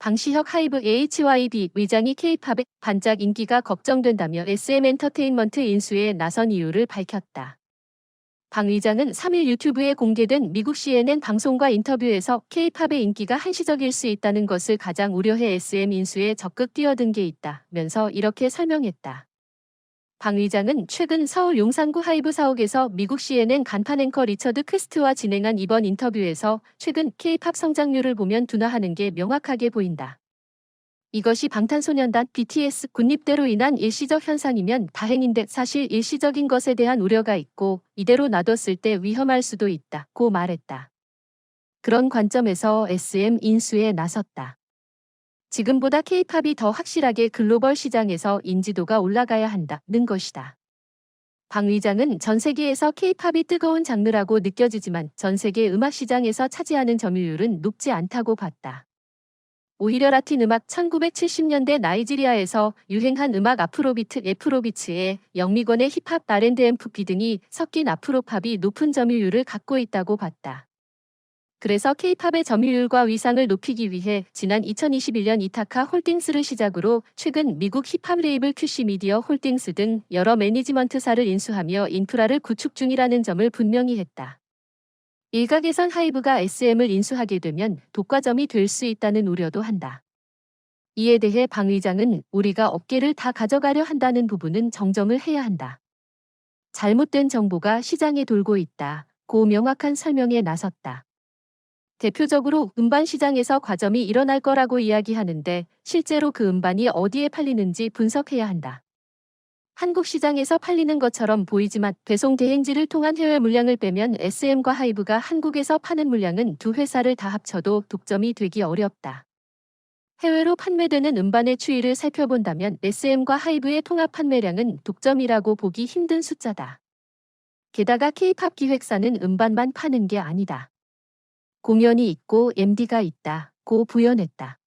방시혁 하이브 HYB 의장이 K-팝의 반짝 인기가 걱정된다며 SM 엔터테인먼트 인수에 나선 이유를 밝혔다. 방 의장은 3일 유튜브에 공개된 미국 CNN 방송과 인터뷰에서 K-팝의 인기가 한시적일 수 있다는 것을 가장 우려해 SM 인수에 적극 뛰어든 게 있다면서 이렇게 설명했다. 방 의장은 최근 서울 용산구 하이브 사옥에서 미국 CNN 간판 앵커 리처드 크스트와 진행한 이번 인터뷰에서 최근 K-팝 성장률을 보면 둔화하는 게 명확하게 보인다. 이것이 방탄소년단 BTS 군입대로 인한 일시적 현상이면 다행인데 사실 일시적인 것에 대한 우려가 있고 이대로 놔뒀을 때 위험할 수도 있다고 말했다. 그런 관점에서 SM 인수에 나섰다. 지금보다 K-팝이 더 확실하게 글로벌 시장에서 인지도가 올라가야 한다는 것이다. 방 의장은 전 세계에서 K-팝이 뜨거운 장르라고 느껴지지만 전 세계 음악 시장에서 차지하는 점유율은 높지 않다고 봤다. 오히려 라틴 음악 1970년대 나이지리아에서 유행한 음악 아프로비트에 영미권의 힙합 R&B 등이 섞인 아프로팝이 높은 점유율을 갖고 있다고 봤다. 그래서 K-팝의 점유율과 위상을 높이기 위해 지난 2021년 이타카 홀딩스를 시작으로 최근 미국 힙합 레이블 QC 미디어 홀딩스 등 여러 매니지먼트사를 인수하며 인프라를 구축 중이라는 점을 분명히 했다. 일각에선 하이브가 SM을 인수하게 되면 독과점이 될 수 있다는 우려도 한다. 이에 대해 방 의장은 우리가 업계를 다 가져가려 한다는 부분은 정정을 해야 한다. 잘못된 정보가 시장에 돌고 있다고 명확한 설명에 나섰다. 대표적으로 음반 시장에서 과점이 일어날 거라고 이야기하는데 실제로 그 음반이 어디에 팔리는지 분석해야 한다. 한국 시장에서 팔리는 것처럼 보이지만 배송 대행지를 통한 해외 물량을 빼면 SM과 하이브가 한국에서 파는 물량은 두 회사를 다 합쳐도 독점이 되기 어렵다. 해외로 판매되는 음반의 추이를 살펴본다면 SM과 하이브의 통합 판매량은 독점이라고 보기 힘든 숫자다. 게다가 K-팝 기획사는 음반만 파는 게 아니다. 공연이 있고 MD가 있다고 부연했다.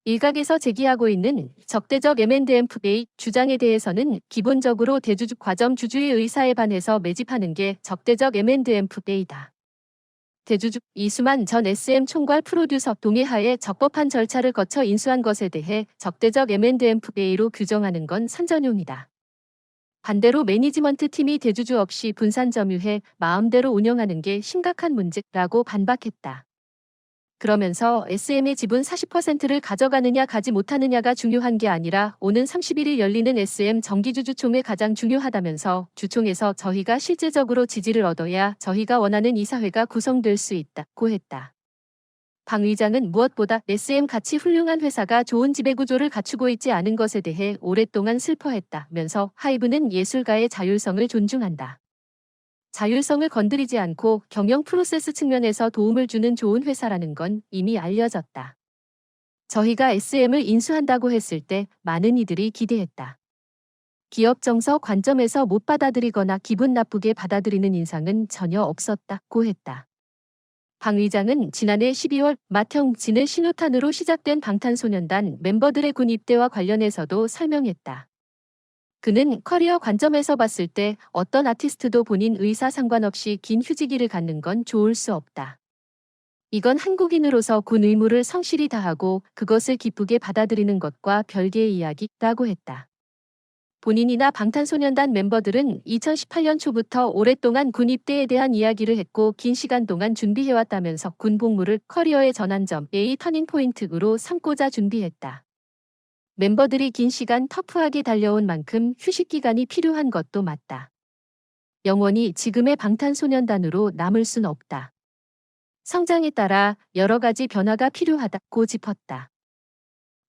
일각에서 제기하고 있는 적대적 M&A 주장에 대해서는 기본적으로 대주주 과점 주주의 의사에 반해서 매집하는 게 적대적 M&A다. 대주주 이수만 전 SM 총괄 프로듀서 동의하에 적법한 절차를 거쳐 인수한 것에 대해 적대적 M&A로 규정하는 건 선전용이다. 반대로 매니지먼트 팀이 대주주 없이 분산 점유해 마음대로 운영하는 게 심각한 문제라고 반박했다. 그러면서 SM의 지분 40%를 가져가느냐 가지 못하느냐가 중요한 게 아니라 오는 31일 열리는 SM 정기주주총회 가장 중요하다면서 주총에서 저희가 실질적으로 지지를 얻어야 저희가 원하는 이사회가 구성될 수 있다고 했다. 방 의장은 무엇보다 SM 같이 훌륭한 회사가 좋은 지배구조를 갖추고 있지 않은 것에 대해 오랫동안 슬퍼했다면서 하이브는 예술가의 자율성을 존중한다. 자율성을 건드리지 않고 경영 프로세스 측면에서 도움을 주는 좋은 회사라는 건 이미 알려졌다. 저희가 SM을 인수한다고 했을 때 많은 이들이 기대했다. 기업 정서 관점에서 못 받아들이거나 기분 나쁘게 받아들이는 인상은 전혀 없었다고 했다. 방 의장은 지난해 12월 맏형진의 신호탄으로 시작된 방탄소년단 멤버들의 군 입대와 관련해서도 설명했다. 그는 커리어 관점에서 봤을 때 어떤 아티스트도 본인 의사 상관없이 긴 휴지기를 갖는 건 좋을 수 없다. 이건 한국인으로서 군 의무를 성실히 다하고 그것을 기쁘게 받아들이는 것과 별개의 이야기라고 했다. 본인이나 방탄소년단 멤버들은 2018년 초부터 오랫동안 군 입대에 대한 이야기를 했고 긴 시간 동안 준비해왔다면서 군 복무를 커리어의 전환점, 터닝포인트로 삼고자 준비했다. 멤버들이 긴 시간 터프하게 달려온 만큼 휴식 기간이 필요한 것도 맞다. 영원히 지금의 방탄소년단으로 남을 순 없다. 성장에 따라 여러 가지 변화가 필요하다고 짚었다.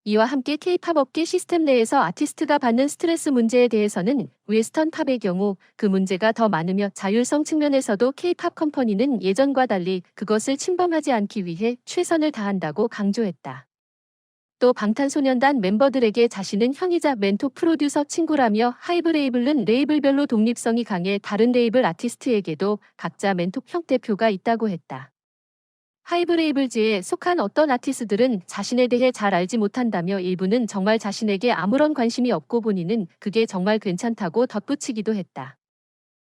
이와 함께 K-팝 업계 시스템 내에서 아티스트가 받는 스트레스 문제에 대해서는 웨스턴 팝의 경우 그 문제가 더 많으며 자율성 측면에서도 K-팝 컴퍼니는 예전과 달리 그것을 침범하지 않기 위해 최선을 다한다고 강조했다. 또 방탄소년단 멤버들에게 자신은 형이자 멘토 프로듀서 친구라며 하이브 레이블은 레이블별로 독립성이 강해 다른 레이블 아티스트에게도 각자 멘토 형 대표가 있다고 했다. 하이브 레이블즈에 속한 어떤 아티스트들은 자신에 대해 잘 알지 못한다며 일부는 정말 자신에게 아무런 관심이 없고 본인은 그게 정말 괜찮다고 덧붙이기도 했다.